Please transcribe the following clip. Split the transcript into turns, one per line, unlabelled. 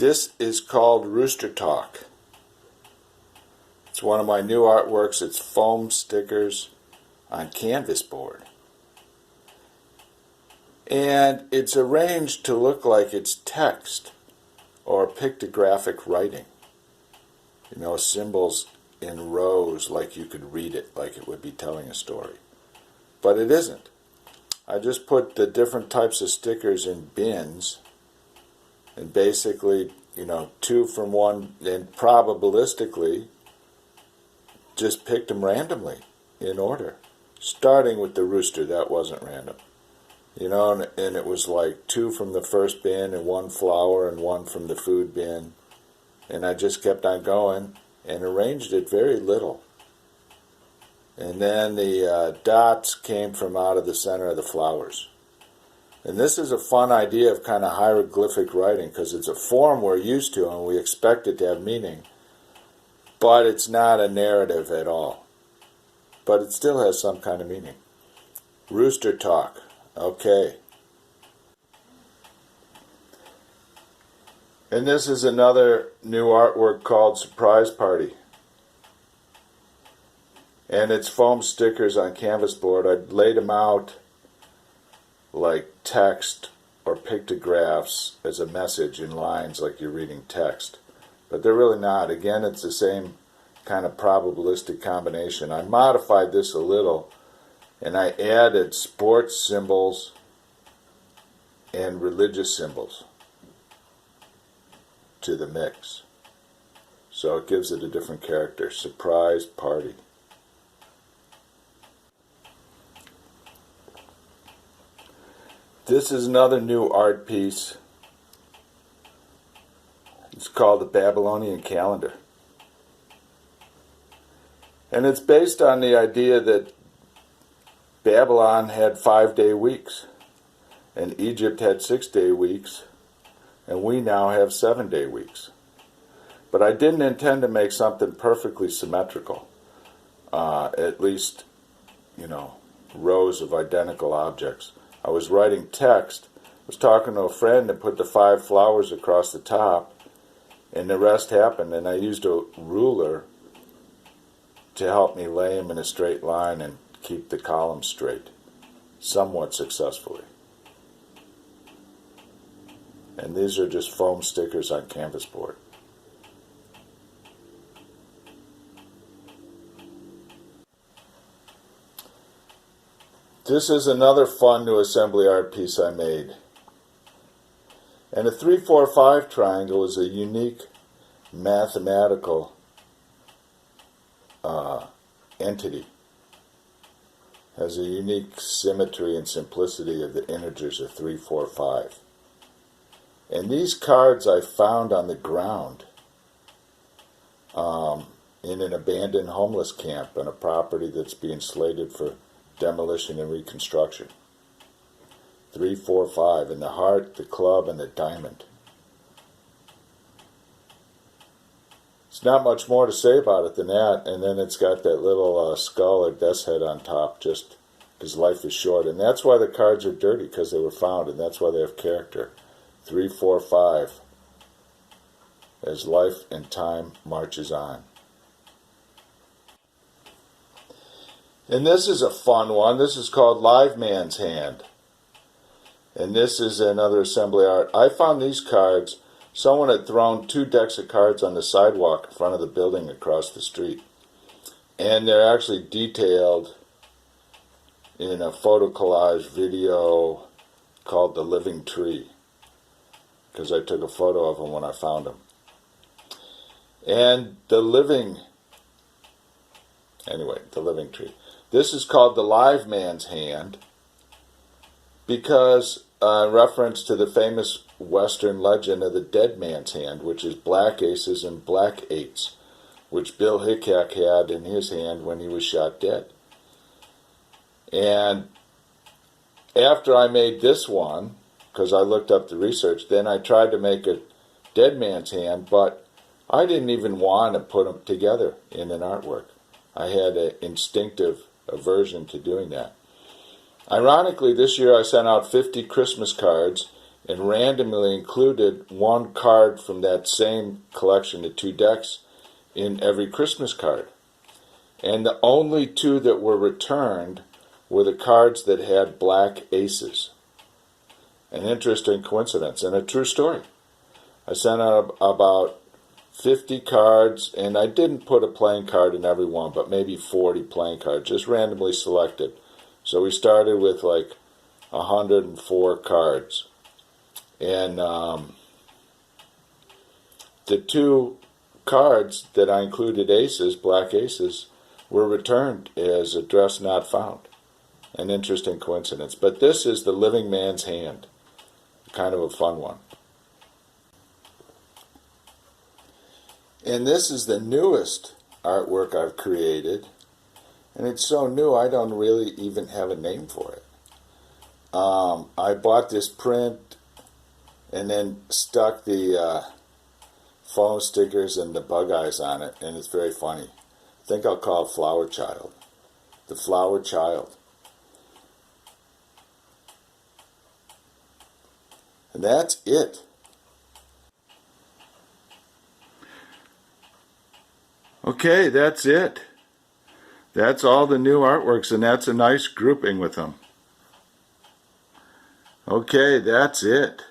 This is called Rooster Talk. It's one of my new artworks. It's foam stickers on canvas board. And it's arranged to look like it's text or pictographic writing. You know, symbols in rows like you could read it, like it would be telling a story. But it isn't. I just put the different types of stickers in bins and basically, two from one, and probabilistically just picked them randomly in order. Starting with the rooster, that wasn't random. And it was like two from the first bin and one flower and one from the food bin. And I just kept on going and arranged it very little. And then the dots came from out of the center of the flowers. And this is a fun idea of kind of hieroglyphic writing because it's a form we're used to and we expect it to have meaning. But it's not a narrative at all. But it still has some kind of meaning. Rooster Talk. Okay. And this is another new artwork called Surprise Party. And it's foam stickers on canvas board. I laid them out like text or pictographs as a message in lines like you're reading text. But they're really not. Again, it's the same kind of probabilistic combination. I modified this a little and I added sports symbols and religious symbols to the mix. So it gives it a different character. Surprise Party. This is another new art piece. It's called the Babylonian Calendar. And it's based on the idea that Babylon had 5-day weeks, and Egypt had 6-day weeks, and we now have 7-day weeks. But I didn't intend to make something perfectly symmetrical, at least, rows of identical objects. I was writing text, was talking to a friend and put the 5 flowers across the top, and the rest happened, and I used a ruler to help me lay them in a straight line and keep the columns straight, somewhat successfully. And these are just foam stickers on canvas board. This is another fun new assembly art piece I made. And a 3-4-5 triangle is a unique mathematical entity. Has a unique symmetry and simplicity of the integers of 3, 4, 5. And these cards I found on the ground in an abandoned homeless camp on a property that's being slated for demolition and reconstruction. 3, 4, 5, and the heart, the club, and the diamond. It's not much more to say about it than that, and then it's got that little skull or death's head on top, just because life is short. And that's why the cards are dirty, because they were found, and that's why they have character. 3, 4, 5, as life and time marches on. And this is a fun one. This is called Live Man's Hand. And this is another assembly art. I found these cards. Someone had thrown 2 decks of cards on the sidewalk in front of the building across the street. And they're actually detailed in a photo collage video called The Living Tree, because I took a photo of them when I found them. And the living tree. This is called the Live Man's Hand because reference to the famous Western legend of the Dead Man's Hand, which is black aces and black eights, which Bill Hickok had in his hand when he was shot dead. And after I made this one, because I looked up the research, then I tried to make a Dead Man's Hand, but I didn't even want to put them together in an artwork. I had an instinctive aversion to doing that. Ironically, this year I sent out 50 Christmas cards and randomly included one card from that same collection of 2 decks in every Christmas card. And the only 2 that were returned were the cards that had black aces. An interesting coincidence and a true story. I sent out about 50 cards, and I didn't put a playing card in every one, but maybe 40 playing cards, just randomly selected. So we started with like 104 cards. And the 2 cards that I included aces, black aces, were returned as address not found. An interesting coincidence. But this is the living man's hand. Kind of a fun one. And this is the newest artwork I've created. And it's so new I don't really even have a name for it. I bought this print and then stuck the foam stickers and the bug eyes on it, and it's very funny. I think I'll call it Flower Child. The Flower Child. And that's it. Okay, that's it. That's all the new artworks, and that's a nice grouping with them. Okay, that's it.